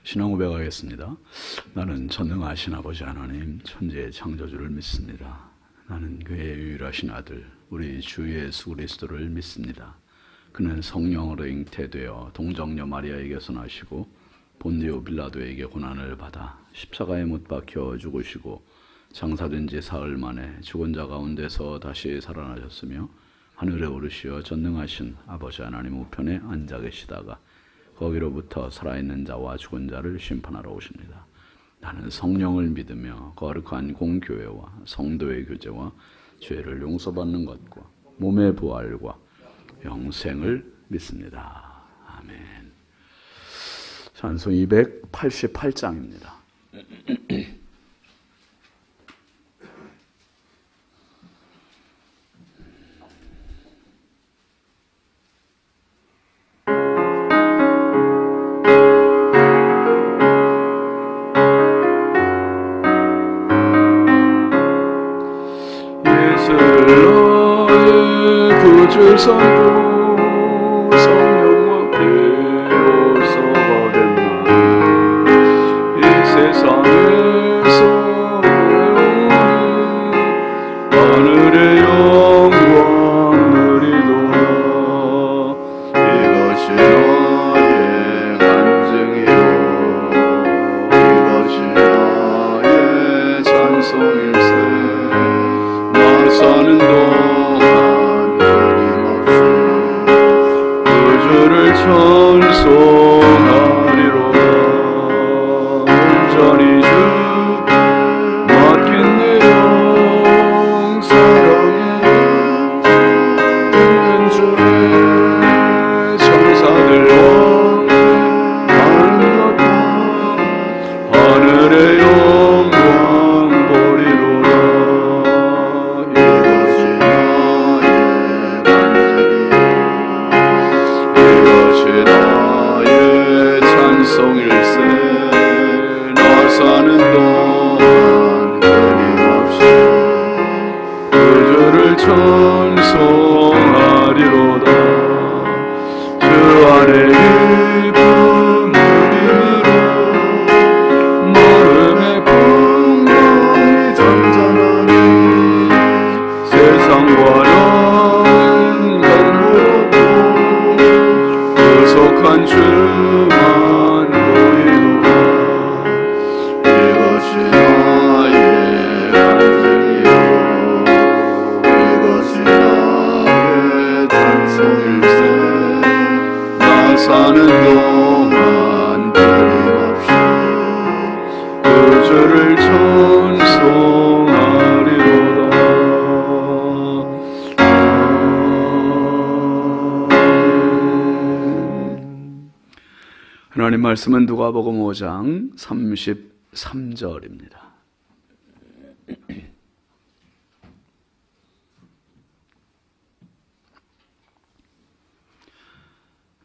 신앙 고백하겠습니다. 나는 전능하신 아버지 하나님 천지의 창조주를 믿습니다. 나는 그의 유일하신 아들 우리 주 예수 그리스도를 믿습니다. 그는 성령으로 잉태되어 동정녀 마리아에게서 나시고 본디오 빌라도에게 고난을 받아 십자가에 못 박혀 죽으시고 장사된 지 사흘 만에 죽은 자 가운데서 다시 살아나셨으며 하늘에 오르시어 전능하신 아버지 하나님 우편에 앉아 계시다가 거기로부터 살아있는 자와 죽은 자를 심판하러 오십니다. 나는 성령을 믿으며 거룩한 공교회와 성도의 교제와 죄를 용서받는 것과 몸의 부활과 영생을 믿습니다. 아멘. 찬송 288장입니다. 구주를 선고 성령과 배워서 얻은 날 이 세상에서 하늘의 영광 누리도다. 이것이 나의 간증이요 이것이 나의 찬송일세. 나 사는 동안 주를 찬송하리로다. 온전히 주께 맡긴 내 영 사랑에 있는 주의 천사들과 하는 것과 하늘의 영광 보리로다. 이것이 나의 나의 찬송일세. 나 사는 동안 끊임없이 그 주를 찬송하리로다. 주 안에 깊은 누림으로 마음의 풍성이 잔잔하니 세상과는 구속한 주만 보이도다. 이것이 나의 간증이요 이것이 나의 찬송일세. 나 사는 동안 끊임없이 그 주를 찬송하리로다. 하나님 말씀은 누가복음 5장 33절입니다.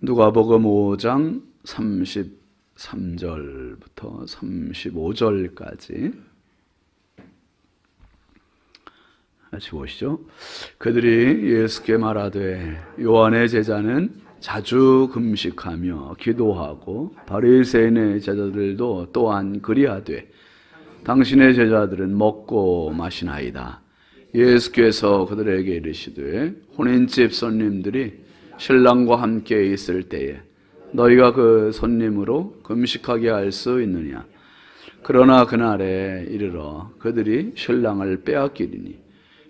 누가복음 5장 33절부터 35절까지 같이 보시죠. 그들이 예수께 말하되 요한의 제자는 자주 금식하며 기도하고 바리새인의 제자들도 또한 그리하되 당신의 제자들은 먹고 마시나이다. 예수께서 그들에게 이르시되 혼인집 손님들이 신랑과 함께 있을 때에 너희가 그 손님으로 금식하게 할 수 있느냐. 그러나 그날에 이르러 그들이 신랑을 빼앗기리니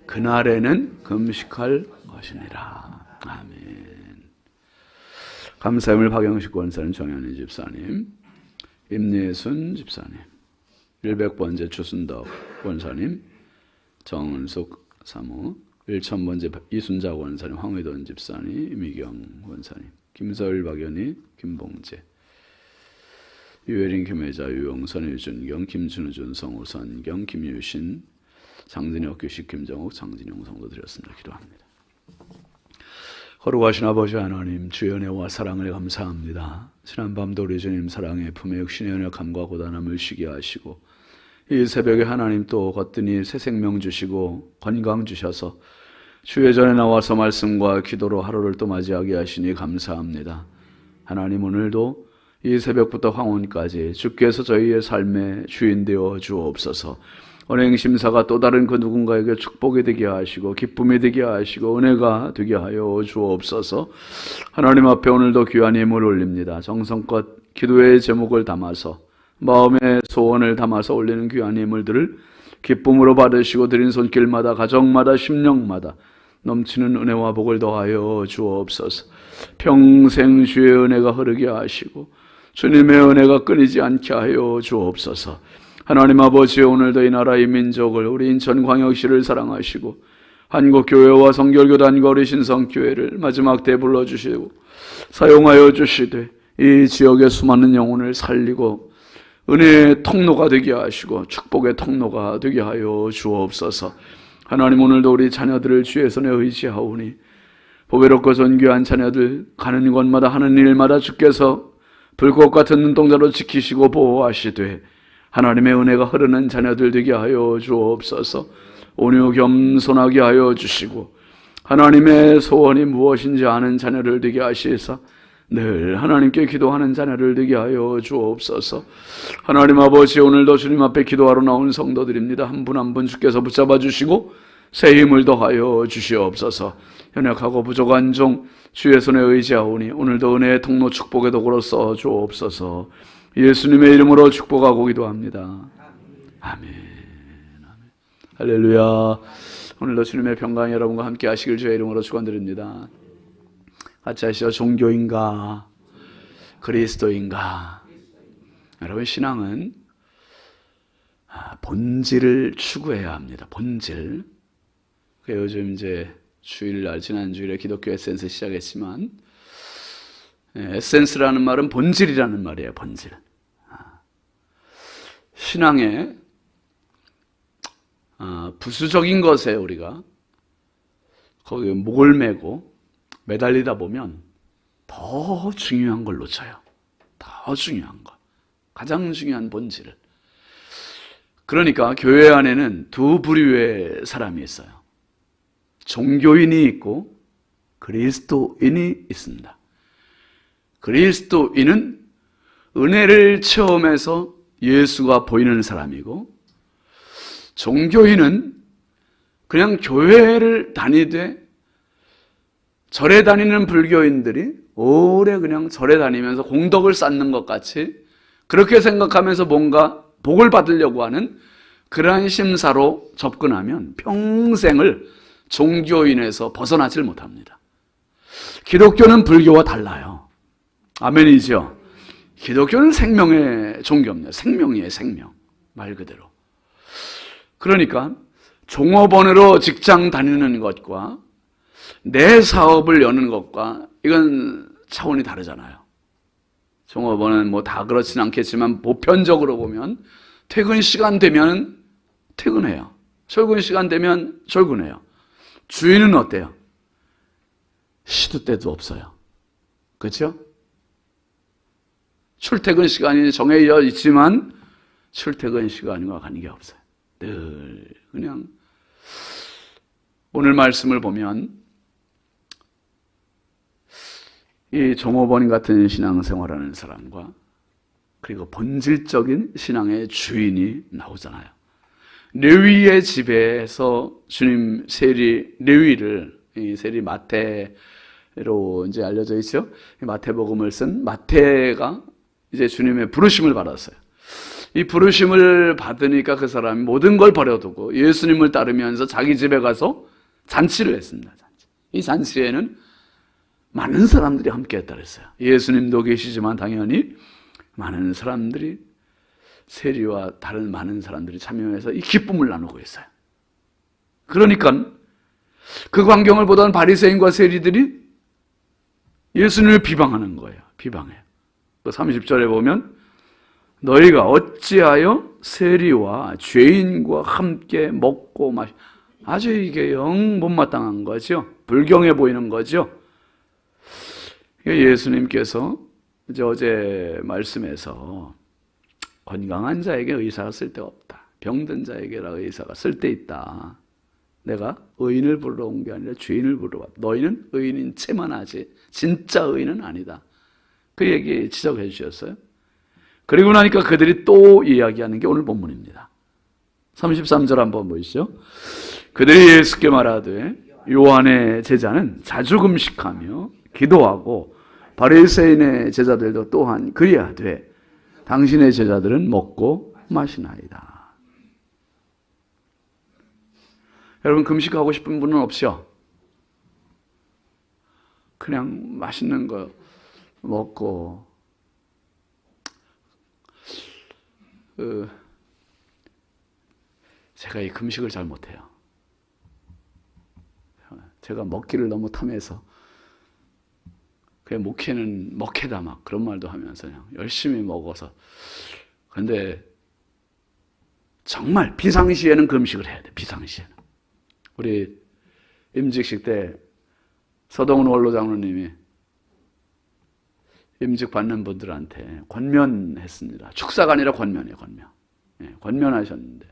그날에는 금식할 것이니라. 아멘. 감사함을 박영식 권사님, 정현희 집사님, 임예순 집사님, 100번째 추순덕 권사님, 정은숙 사모, 1000번째 이순자 권사님, 황의돈 집사님, 이미경 권사님, 김서일 박연희, 김봉재, 유혜린 김혜자, 유용선, 유준경, 김준우, 준성우, 선경, 김유신, 장진혁, 규식, 김정욱, 장진용 성도 드렸습니다. 기도합니다. 거룩하신 아버지 하나님, 주의 은혜와 사랑을 감사합니다. 지난밤도 우리 주님 사랑의 품에 육신의 연약함과 고단함을 쉬게 하시고 이 새벽에 하나님 또 거뜬히 새 생명 주시고 건강 주셔서 주의 전에 나와서 말씀과 기도로 하루를 또 맞이하게 하시니 감사합니다. 하나님 오늘도 이 새벽부터 황혼까지 주께서 저희의 삶의 주인 되어 주옵소서. 언행 심사가 또 다른 그 누군가에게 축복이 되게 하시고 기쁨이 되게 하시고 은혜가 되게 하여 주옵소서. 하나님 앞에 오늘도 귀한 예물 올립니다. 정성껏 기도의 제목을 담아서 마음의 소원을 담아서 올리는 귀한 예물들을 기쁨으로 받으시고 드린 손길마다 가정마다 심령마다 넘치는 은혜와 복을 더하여 주옵소서. 평생 주의 은혜가 흐르게 하시고 주님의 은혜가 끊이지 않게 하여 주옵소서. 하나님 아버지, 오늘도 이 나라의 민족을, 우리 인천광역시를 사랑하시고 한국교회와 성결교단과 우리 신성교회를 마지막 때 불러주시고 사용하여 주시되 이 지역의 수많은 영혼을 살리고 은혜의 통로가 되게 하시고 축복의 통로가 되게 하여 주옵소서. 하나님, 오늘도 우리 자녀들을 주의 손에 의지하오니 보배롭고 존귀한 자녀들 가는 곳마다 하는 일마다 주께서 불꽃 같은 눈동자로 지키시고 보호하시되 하나님의 은혜가 흐르는 자녀들 되게 하여 주옵소서. 온유 겸손하게 하여 주시고 하나님의 소원이 무엇인지 아는 자녀를 되게 하시사 늘 하나님께 기도하는 자녀를 되게 하여 주옵소서. 하나님 아버지, 오늘도 주님 앞에 기도하러 나온 성도들입니다. 한 분 한 분 주께서 붙잡아 주시고 새 힘을 더하여 주시옵소서. 연약하고 부족한 종 주의 손에 의지하오니 오늘도 은혜의 통로 축복의 도구로 써 주옵소서. 예수님의 이름으로 축복하고 기도합니다. 아멘. 할렐루야. 오늘도 주님의 평강 여러분과 함께 하시길 주의 이름으로 축원드립니다. 같이 하시죠. 종교인가 그리스도인가. 여러분, 신앙은 본질을 추구해야 합니다. 본질. 요즘 이제 주일날 지난 주일에 기독교 에센스 시작했지만 에센스라는 말은 본질이라는 말이에요. 본질. 신앙의 부수적인 것에 우리가 거기에 목을 메고 매달리다 보면 더 중요한 걸 놓쳐요. 더 중요한 것. 가장 중요한 본질을. 그러니까 교회 안에는 두 부류의 사람이 있어요. 종교인이 있고 그리스도인이 있습니다. 그리스도인은 은혜를 체험해서 예수가 보이는 사람이고, 종교인은 그냥 교회를 다니되 절에 다니는 불교인들이 오래 그냥 절에 다니면서 공덕을 쌓는 것 같이 그렇게 생각하면서 뭔가 복을 받으려고 하는 그러한 심사로 접근하면 평생을 종교인에서 벗어나질 못합니다. 기독교는 불교와 달라요. 아멘이죠. 기독교는 생명의 종교입니다. 생명이에요, 생명. 말 그대로. 그러니까 종업원으로 직장 다니는 것과 내 사업을 여는 것과 이건 차원이 다르잖아요. 종업원은 뭐 다 그렇진 않겠지만 보편적으로 보면 퇴근 시간 되면 퇴근해요. 출근 시간 되면 출근해요. 주인은 어때요? 시도 때도 없어요. 그렇죠? 출퇴근 시간이 정해져 있지만 출퇴근 시간과 관계없어요. 늘 그냥 오늘 말씀을 보면 이 종업원 같은 신앙생활하는 사람과 그리고 본질적인 신앙의 주인이 나오잖아요. 레위의 집에서 주님 세리 레위를, 이 세리 마태로 이제 알려져 있죠. 마태복음을 쓴 마태가 이제 주님의 부르심을 받았어요. 이 부르심을 받으니까 그 사람이 모든 걸 버려두고 예수님을 따르면서 자기 집에 가서 잔치를 했습니다. 이 잔치에는 많은 사람들이 함께 했다 그랬어요. 예수님도 계시지만 당연히 많은 사람들이, 세리와 다른 많은 사람들이 참여해서 이 기쁨을 나누고 있어요. 그러니까 그 광경을 보던 바리새인과 세리들이 예수님을 비방하는 거예요. 비방해요. 30절에 보면 너희가 어찌하여 세리와 죄인과 함께 먹고 마시, 아주 이게 영 못마땅한 거죠. 불경해 보이는 거죠. 예수님께서 이제 어제 말씀에서 건강한 자에게 의사가 쓸데없다. 병든 자에게라 의사가 쓸데있다. 내가 의인을 부르러 온 게 아니라 죄인을 부르러 왔다. 너희는 의인인 체만 하지 진짜 의인은 아니다. 그 얘기 지적해 주셨어요. 그리고 나니까 그들이 또 이야기하는 게 오늘 본문입니다. 33절 한번 보시죠. 그들이 예수께 말하되 요한의 제자는 자주 금식하며 기도하고 바리새인의 제자들도 또한 그리하되 당신의 제자들은 먹고 마시나이다. 여러분, 금식하고 싶은 분은 없죠? 그냥 맛있는 거 먹고 제가 이 금식을 잘 못해요. 제가 먹기를 너무 탐해서 그냥 목회는 먹회다 막 그런 말도 하면서 그냥 열심히 먹어서. 그런데 정말 비상시에는 금식을 해야 돼. 비상시에는. 우리 임직식 때 서동훈 원로 장로님이 임직 받는 분들한테 권면했습니다. 축사가 아니라 권면이에요. 권면. 예, 권면하셨는데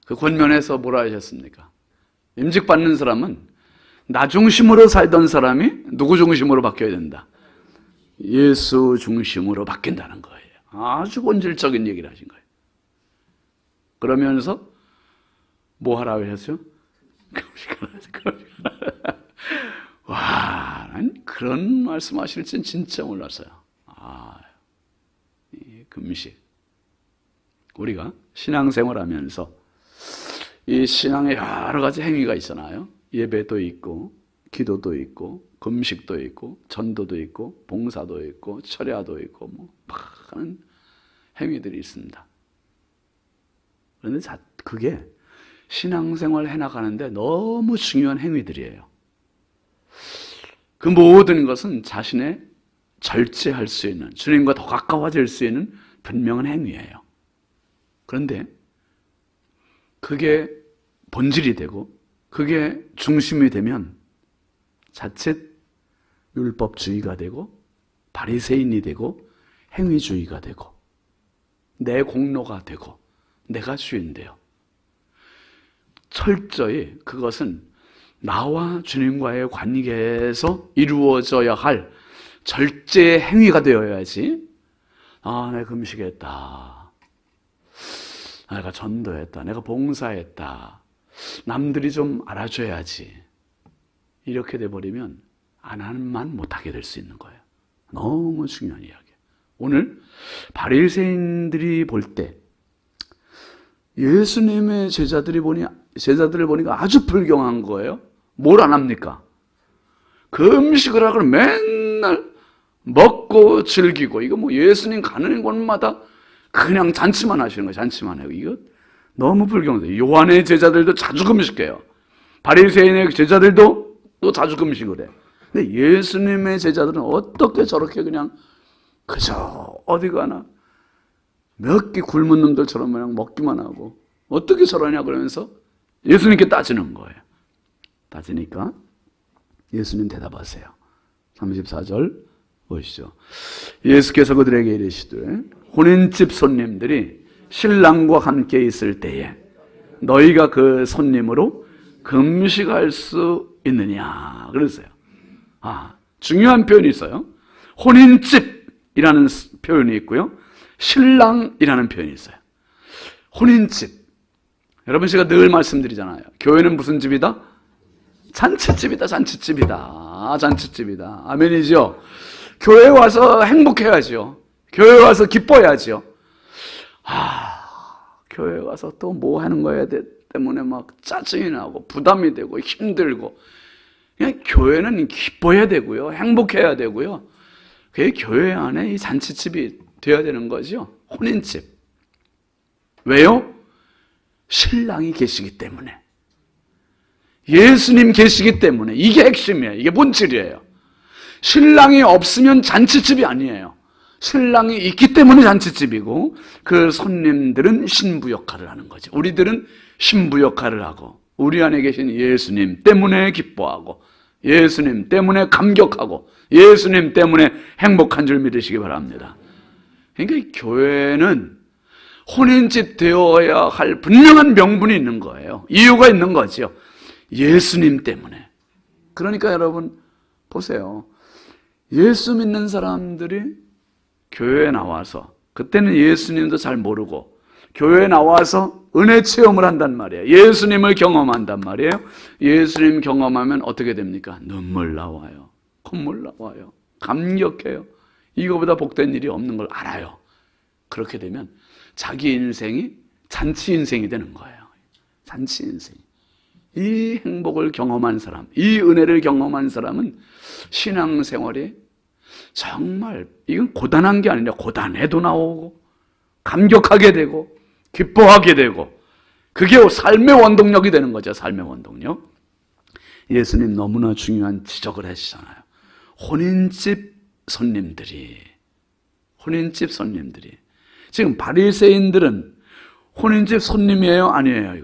그 권면에서 뭐라 하셨습니까? 임직 받는 사람은 나 중심으로 살던 사람이 누구 중심으로 바뀌어야 된다? 예수 중심으로 바뀐다는 거예요. 아주 본질적인 얘기를 하신 거예요. 그러면서 뭐 하라고 하셨죠? 와, 난 그런 말씀하실 줄 진짜 몰랐어요. 이 금식. 우리가 신앙생활하면서 이 신앙에 여러 가지 행위가 있잖아요. 예배도 있고, 기도도 있고, 금식도 있고, 전도도 있고, 봉사도 있고, 철야도 있고, 뭐 많은 행위들이 있습니다. 그런데 그게 신앙생활 해나가는데 너무 중요한 행위들이에요. 그 모든 것은 자신의 절제할 수 있는, 주님과 더 가까워질 수 있는 분명한 행위예요. 그런데 그게 본질이 되고 그게 중심이 되면 자칫 율법주의가 되고 바리새인이 되고 행위주의가 되고 내 공로가 되고 내가 주인돼요. 철저히 그것은 나와 주님과의 관계에서 이루어져야 할 절제의 행위가 되어야지. 내가 금식했다. 내가 전도했다. 내가 봉사했다. 남들이 좀 알아줘야지. 이렇게 돼버리면 안 하는만 못하게 될 수 있는 거예요. 너무 중요한 이야기예요. 오늘 바리새인들이 볼 때 예수님의 제자들을 보니까 아주 불경한 거예요. 뭘 안 합니까? 금식을 하고 맨날 먹고 즐기고, 이거 뭐 예수님 가는 곳마다 그냥 잔치만 하시는 거예요. 잔치만 해요. 이거 너무 불경해요. 요한의 제자들도 자주 금식해요. 바리새인의 제자들도 또 자주 금식을 해요. 근데 예수님의 제자들은 어떻게 저렇게 그냥 그저 어디 가나 몇 끼 굶은 놈들처럼 그냥 먹기만 하고 어떻게 저러냐 그러면서 예수님께 따지는 거예요. 따지니까 예수님 대답하세요. 34절 보시죠. 예수께서 그들에게 이르시되 혼인집 손님들이 신랑과 함께 있을 때에 너희가 그 손님으로 금식할 수 있느냐 그랬어요. 중요한 표현이 있어요. 혼인집이라는 표현이 있고요. 신랑이라는 표현이 있어요. 혼인집. 여러분, 제가 늘 말씀드리잖아요. 교회는 무슨 집이다? 잔치집이다. 잔치집이다. 잔치집이다. 아멘이죠? 교회 와서 행복해야죠. 교회 와서 기뻐야죠. 교회 와서 또 뭐 하는 거야 때문에 막 짜증이 나고 부담이 되고 힘들고. 그냥 교회는 기뻐야 되고요. 행복해야 되고요. 그게 교회 안에 이 잔치집이 돼야 되는 거죠. 혼인집. 왜요? 신랑이 계시기 때문에. 예수님 계시기 때문에. 이게 핵심이에요. 이게 본질이에요. 신랑이 없으면 잔치집이 아니에요. 신랑이 있기 때문에 잔치집이고 그 손님들은 신부 역할을 하는 거죠. 우리들은 신부 역할을 하고 우리 안에 계신 예수님 때문에 기뻐하고 예수님 때문에 감격하고 예수님 때문에 행복한 줄 믿으시기 바랍니다. 그러니까 교회는 혼인집 되어야 할 분명한 명분이 있는 거예요. 이유가 있는 거죠. 예수님 때문에. 그러니까 여러분 보세요. 예수 믿는 사람들이 교회에 나와서, 그때는 예수님도 잘 모르고 교회에 나와서 은혜 체험을 한단 말이에요. 예수님을 경험한단 말이에요. 예수님 경험하면 어떻게 됩니까? 눈물 나와요. 콧물 나와요. 감격해요. 이거보다 복된 일이 없는 걸 알아요. 그렇게 되면 자기 인생이 잔치 인생이 되는 거예요. 잔치 인생. 이 행복을 경험한 사람, 이 은혜를 경험한 사람은 신앙생활이 정말, 이건 고단한 게 아니라 고단해도 나오고 감격하게 되고 기뻐하게 되고, 그게 삶의 원동력이 되는 거죠. 삶의 원동력. 예수님 너무나 중요한 지적을 하시잖아요. 혼인집 손님들이 지금 바리새인들은 혼인집 손님이에요? 아니에요?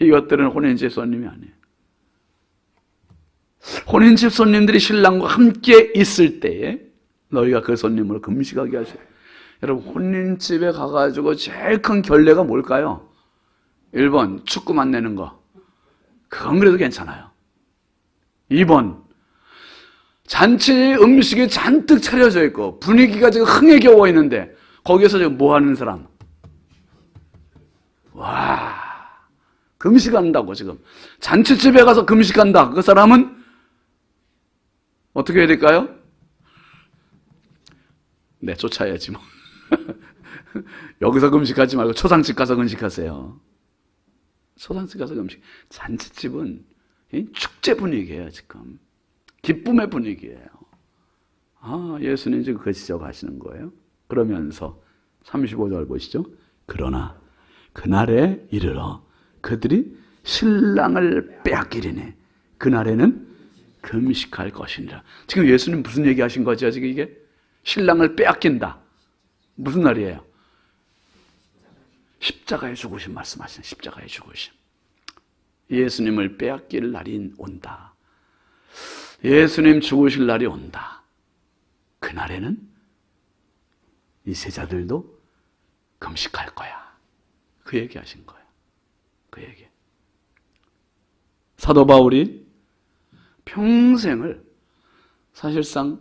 이것들은 혼인집 손님이 아니에요. 혼인집 손님들이 신랑과 함께 있을 때에 너희가 그 손님을 금식하게 하세요. 여러분, 혼인집에 가가지고 제일 큰 결례가 뭘까요? 1번 축구만 내는 거. 그건 그래도 괜찮아요. 2번 잔치 음식이 잔뜩 차려져 있고 분위기가 지금 흥에 겨워 있는데 거기서 지금 뭐 하는 사람? 와, 금식한다고. 지금 잔치집에 가서 금식한다. 그 사람은 어떻게 해야 될까요? 네, 쫓아야지 뭐. 여기서 금식하지 말고 초상집 가서 금식하세요. 초상집 가서 금식. 잔치집은 축제 분위기예요. 지금 기쁨의 분위기예요. 예수님 지금 그 지적하시는 거예요. 그러면서 35절 보시죠. 그러나 그날에 이르러 그들이 신랑을 빼앗기리니 그날에는 금식할 것이니라. 지금 예수님 무슨 얘기하신 거죠? 지금 이게 신랑을 빼앗긴다. 무슨 날이에요? 십자가의 죽으심 말씀하시는 십자가의 죽으심. 예수님을 빼앗길 날이 온다. 예수님 죽으실 날이 온다. 그날에는 이 제자들도 금식할 거야. 그 얘기하신 거예요. 그 얘기. 사도 바울이 평생을 사실상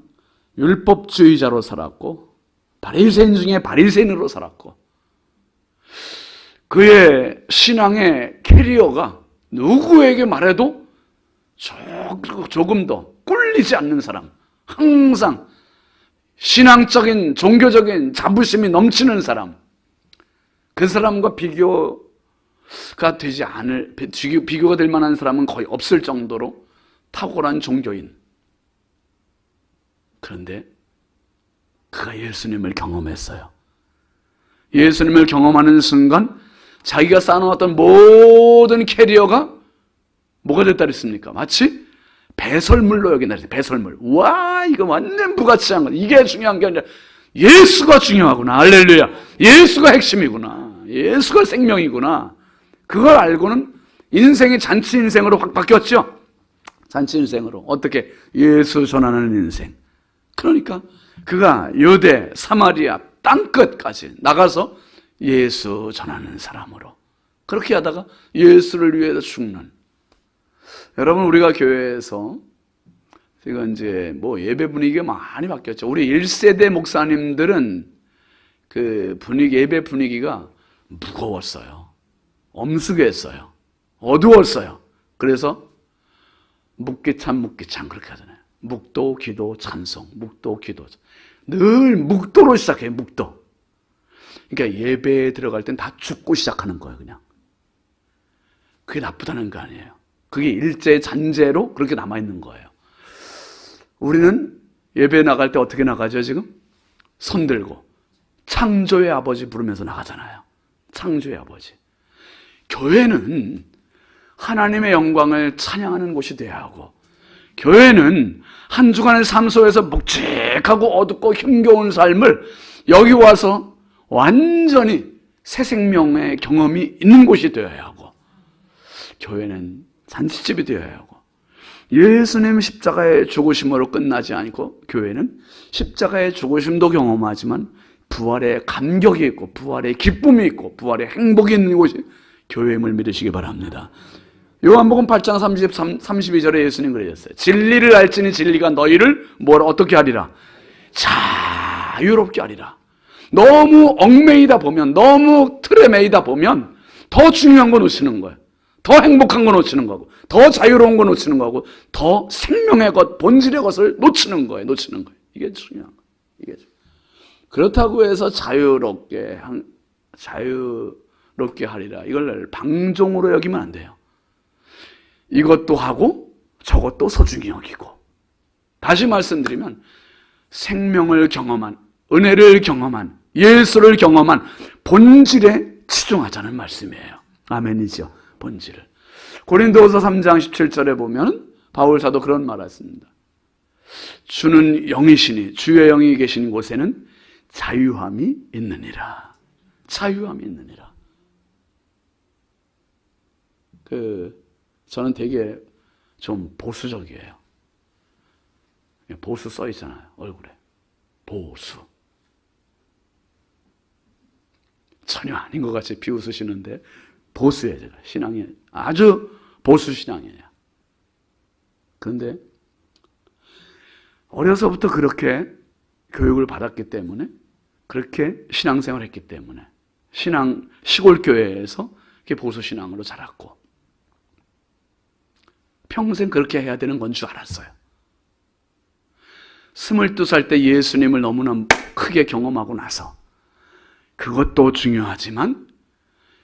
율법주의자로 살았고 바리새인 중에 바리새인으로 살았고, 그의 신앙의 캐리어가 누구에게 말해도 조금도 꿀리지 않는 사람, 항상 신앙적인 종교적인 자부심이 넘치는 사람, 그 사람과 비교가 되지 않을, 비교가 될 만한 사람은 거의 없을 정도로 탁월한 종교인. 그런데 그가 예수님을 경험했어요. 예수님을 경험하는 순간 자기가 쌓아놓았던 모든 캐리어가 뭐가 됐다 그랬습니까? 마치 배설물로 여긴다. 배설물. 와, 이거 완전 부가치한 거. 이게 중요한 게 아니라 예수가 중요하구나. 할렐루야. 예수가 핵심이구나. 예수가 생명이구나. 그걸 알고는 인생이 잔치 인생으로 확 바뀌었죠. 잔치 인생으로. 어떻게? 예수 전하는 인생. 그러니까 그가 유대, 사마리아 땅끝까지 나가서 예수 전하는 사람으로, 그렇게 하다가 예수를 위해서 죽는. 여러분, 우리가 교회에서 지금 이제 뭐 예배 분위기가 많이 바뀌었죠. 우리 1세대 목사님들은 그 분위기, 예배 분위기가 무거웠어요. 엄숙했어요. 어두웠어요. 그래서 묵기찬 그렇게 하잖아요. 묵도, 기도, 찬송, 묵도, 기도. 늘 묵도로 시작해요. 묵도. 그러니까 예배에 들어갈 땐 다 죽고 시작하는 거예요. 그냥. 그게 나쁘다는 거 아니에요. 그게 일제 잔재로 그렇게 남아있는 거예요. 우리는 예배에 나갈 때 어떻게 나가죠? 지금 손 들고 창조의 아버지 부르면서 나가잖아요. 창조의 아버지. 교회는 하나님의 영광을 찬양하는 곳이 되어야 하고, 교회는 한 주간의 삶 속에서 묵직하고 어둡고 힘겨운 삶을 여기 와서 완전히 새 생명의 경험이 있는 곳이 되어야 하고, 교회는 잔치집이 되어야 하고, 예수님 십자가의 죽으심으로 끝나지 않고 교회는 십자가의 죽으심도 경험하지만 부활의 감격이 있고 부활의 기쁨이 있고 부활의 행복이 있는 곳이 교회임을 믿으시기 바랍니다. 요한복음 8장 32절에 예수님 그러셨어요. 진리를 알지니 진리가 너희를 어떻게 하리라? 자유롭게 하리라. 너무 얽매이다 보면, 너무 틀에 매이다 보면 더 중요한 거 놓치는 거예요. 더 행복한 거 놓치는 거고, 더 자유로운 거 놓치는 거고, 더 생명의 것, 본질의 것을 놓치는 거예요. 이게 중요한 거예요. 그렇다고 해서 자유롭게 하리라. 이걸 방종으로 여기면 안 돼요. 이것도 하고 저것도 소중히 여기고. 다시 말씀드리면 생명을 경험한, 은혜를 경험한, 예수를 경험한 본질에 치중하자는 말씀이에요. 아멘이죠. 본질을. 고린도후서 3장 17절에 보면 바울 사도 그런 말을 했습니다. 주는 영이시니 주의 영이 계신 곳에는 자유함이 있느니라. 자유함이 있느니라. 저는 되게 좀 보수적이에요. 보수 써 있잖아요, 얼굴에. 보수. 전혀 아닌 것 같이 비웃으시는데 보수예요. 제가 신앙이 아주 보수 신앙이에요. 그런데 어려서부터 그렇게 교육을 받았기 때문에, 그렇게 신앙생활을 했기 때문에 시골 교회에서 보수 신앙으로 자랐고 평생 그렇게 해야 되는 건 줄 알았어요. 22살 때 예수님을 너무나 크게 경험하고 나서 그것도 중요하지만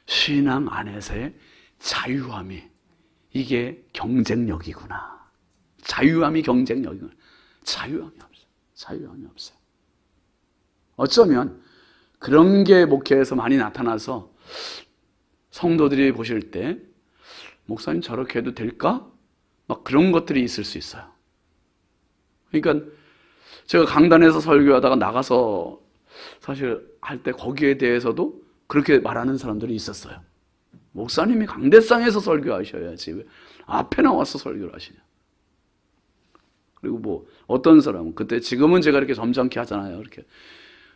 신앙 안에서의 자유함이, 이게 경쟁력이구나. 자유함이 경쟁력이구나. 자유함이 없어요. 어쩌면 그런 게 목회에서 많이 나타나서 성도들이 보실 때 목사님 저렇게 해도 될까? 막 그런 것들이 있을 수 있어요. 그러니까 제가 강단에서 설교하다가 나가서 사실 할 때 거기에 대해서도 그렇게 말하는 사람들이 있었어요. 목사님이 강대상에서 설교하셔야지 왜 앞에 나와서 설교를 하시냐. 그리고 뭐 어떤 사람은 그때, 지금은 제가 이렇게 점잖게 하잖아요. 이렇게.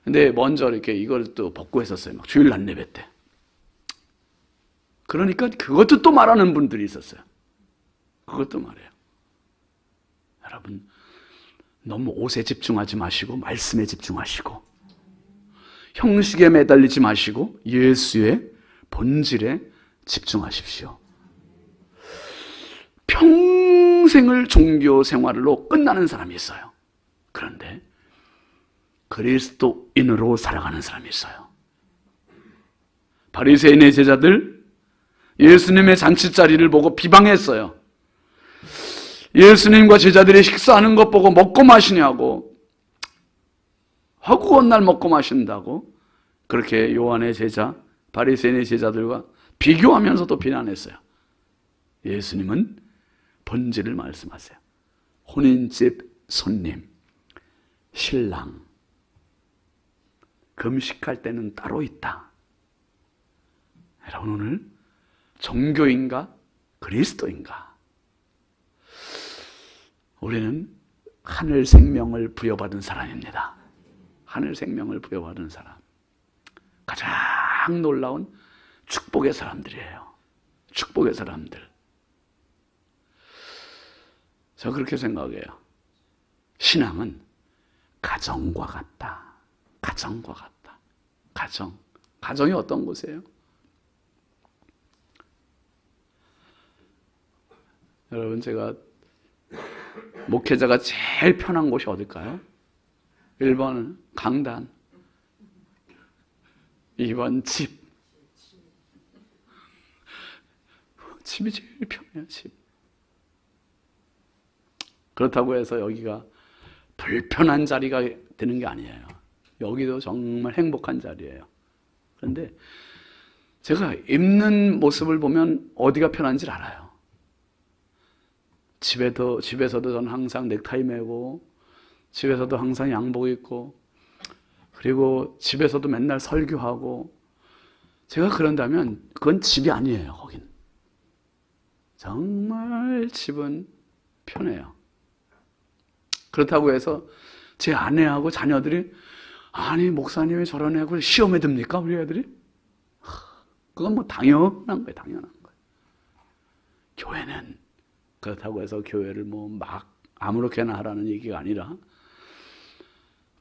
근데 먼저 이렇게 이걸 또 벗고 했었어요. 막 주일 낮 예배 때. 그러니까 그것도 또 말하는 분들이 있었어요. 그것도 말해요. 여러분, 너무 옷에 집중하지 마시고 말씀에 집중하시고 형식에 매달리지 마시고 예수의 본질에 집중하십시오. 평생을 종교 생활로 끝나는 사람이 있어요. 그런데 그리스도인으로 살아가는 사람이 있어요. 바리새인의 제자들 예수님의 잔치자리를 보고 비방했어요. 예수님과 제자들이 식사하는 것 보고 먹고 마시냐고, 허구한 날 먹고 마신다고 그렇게 요한의 제자, 바리새인의 제자들과 비교하면서도 비난했어요. 예수님은 본질을 말씀하세요. 혼인집 손님, 신랑, 금식할 때는 따로 있다. 여러분, 오늘 종교인가 그리스도인가? 우리는 하늘 생명을 부여받은 사람입니다. 하늘 생명을 부여받은 사람. 가장 놀라운 축복의 사람들이에요. 축복의 사람들. 저 그렇게 생각해요. 신앙은 가정과 같다. 가정과 같다. 가정이 어떤 곳이에요? 여러분, 제가 목회자가 제일 편한 곳이 어딜까요? 1번 강단, 2번 집. 집이 제일 편해요. 집. 그렇다고 해서 여기가 불편한 자리가 되는 게 아니에요. 여기도 정말 행복한 자리예요. 그런데 제가 입는 모습을 보면 어디가 편한지 알아요. 집에서도 저는 항상 넥타이 매고, 집에서도 항상 양복 입고, 그리고 집에서도 맨날 설교하고. 제가 그런다면 그건 집이 아니에요. 거긴 정말 집은 편해요. 그렇다고 해서 제 아내하고 자녀들이, 아니 목사님이 저런 애고 시험에 듭니까 우리 애들이? 그건 뭐 당연한 거예요. 당연한 거예요. 교회는 그렇다고 해서 교회를 뭐 막 아무렇게나 하라는 얘기가 아니라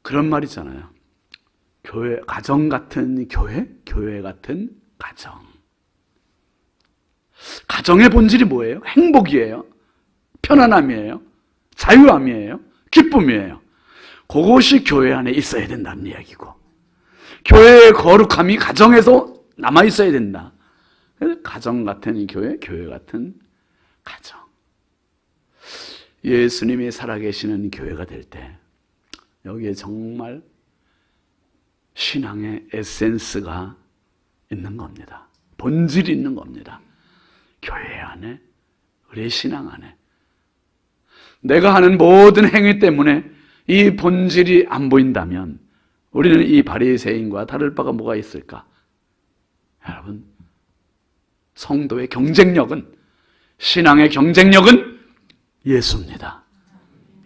그런 말 있잖아요. 교회, 가정 같은 교회, 교회 같은 가정. 가정의 본질이 뭐예요? 행복이에요. 편안함이에요. 자유함이에요. 기쁨이에요. 그것이 교회 안에 있어야 된다는 이야기고, 교회의 거룩함이 가정에서 남아 있어야 된다. 그래서 가정 같은 교회, 교회 같은 가정. 예수님이 살아계시는 교회가 될 때 여기에 정말 신앙의 에센스가 있는 겁니다. 본질이 있는 겁니다. 교회 안에, 우리의 신앙 안에. 내가 하는 모든 행위 때문에 이 본질이 안 보인다면 우리는 이 바리새인과 다를 바가 뭐가 있을까? 여러분, 성도의 경쟁력은, 신앙의 경쟁력은 예수입니다.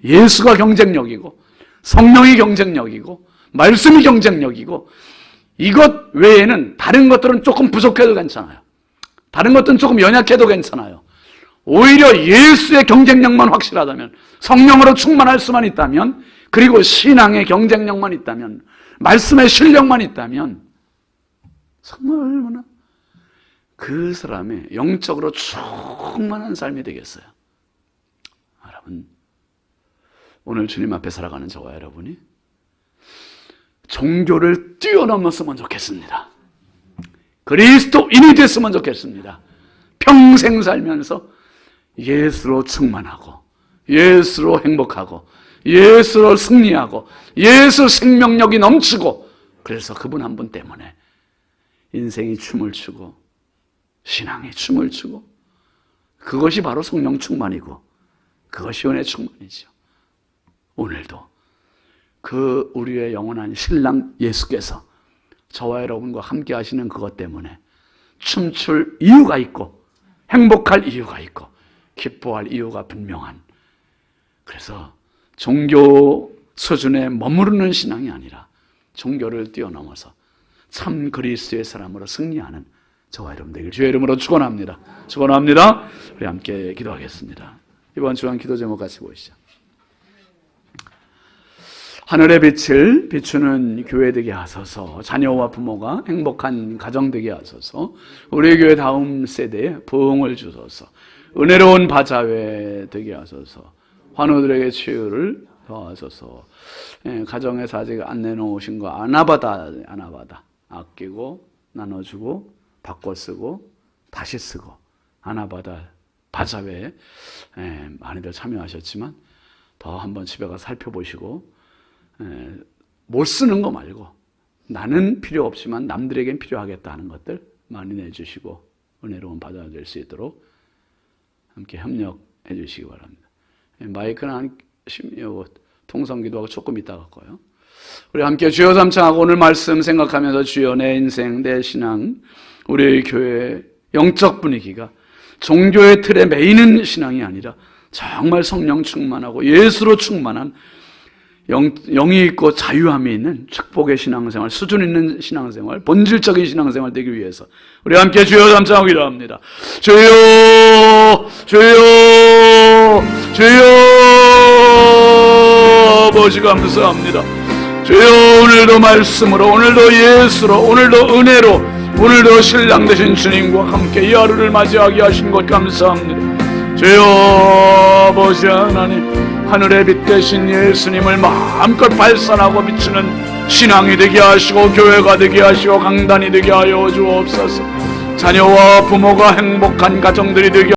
예수가 경쟁력이고, 성령이 경쟁력이고, 말씀이 경쟁력이고, 이것 외에는 다른 것들은 조금 부족해도 괜찮아요. 다른 것들은 조금 연약해도 괜찮아요. 오히려 예수의 경쟁력만 확실하다면, 성령으로 충만할 수만 있다면, 그리고 신앙의 경쟁력만 있다면, 말씀의 실력만 있다면 정말 얼마나 그 사람의 영적으로 충만한 삶이 되겠어요. 여러분, 오늘 주님 앞에 살아가는 저와 여러분이 종교를 뛰어넘었으면 좋겠습니다. 그리스도인이 됐으면 좋겠습니다. 평생 살면서 예수로 충만하고, 예수로 행복하고, 예수로 승리하고, 예수 생명력이 넘치고, 그래서 그분 한 분 때문에 인생이 춤을 추고 신앙이 춤을 추고, 그것이 바로 성령 충만이고 그것이 은혜 충만이죠. 오늘도 그 우리의 영원한 신랑 예수께서 저와 여러분과 함께 하시는 그것 때문에 춤출 이유가 있고, 행복할 이유가 있고, 기뻐할 이유가 분명한, 그래서 종교 수준에 머무르는 신앙이 아니라 종교를 뛰어넘어서 참 그리스도의 사람으로 승리하는 저와 여러분 되길 주의 이름으로 축원합니다. 축원합니다. 우리 함께 기도하겠습니다. 이번 주간 기도 제목 같이 보시죠. 하늘의 빛을 비추는 교회 되게 하소서. 자녀와 부모가 행복한 가정 되게 하소서. 우리 교회 다음 세대에 부흥을 주소서. 은혜로운 바자회 되게 하소서. 환우들에게 치유를 더하소서. 가정에서 아직 안 내놓으신 거 아나바다 아끼고 나눠주고 바꿔 쓰고 다시 쓰고 아나바다 바자회에 많이들 참여하셨지만 더 한번 집에 가서 살펴보시고, 못 쓰는 거 말고 나는 필요 없지만 남들에겐 필요하겠다 하는 것들 많이 내주시고 은혜로운 바자회 될 수 있도록 함께 협력해 주시기 바랍니다. 마이크는 한 통성기도하고 조금 이따 갈거예요. 우리 함께 주여 삼창하고 오늘 말씀 생각하면서 주여 내 인생, 내 신앙, 우리 교회의 영적 분위기가 종교의 틀에 매이는 신앙이 아니라 정말 성령 충만하고 예수로 충만한 영이 있고 자유함이 있는 축복의 신앙생활, 수준 있는 신앙생활, 본질적인 신앙생활 되기 위해서 우리 함께 주여 삼창하고 기도합니다. 주여, 주여, 주여, 아버지 감사합니다. 주여, 오늘도 말씀으로, 오늘도 예수로, 오늘도 은혜로, 오늘도 신랑 되신 주님과 함께 이 하루를 맞이하게 하신 것 감사합니다. 주여, 아버지 하나님, 하늘의 빛 되신 예수님을 마음껏 발산하고 비추는 신앙이 되게 하시고 교회가 되게 하시고 강단이 되게 하여 주옵소서. 자녀와 부모가 행복한 가정들이 되게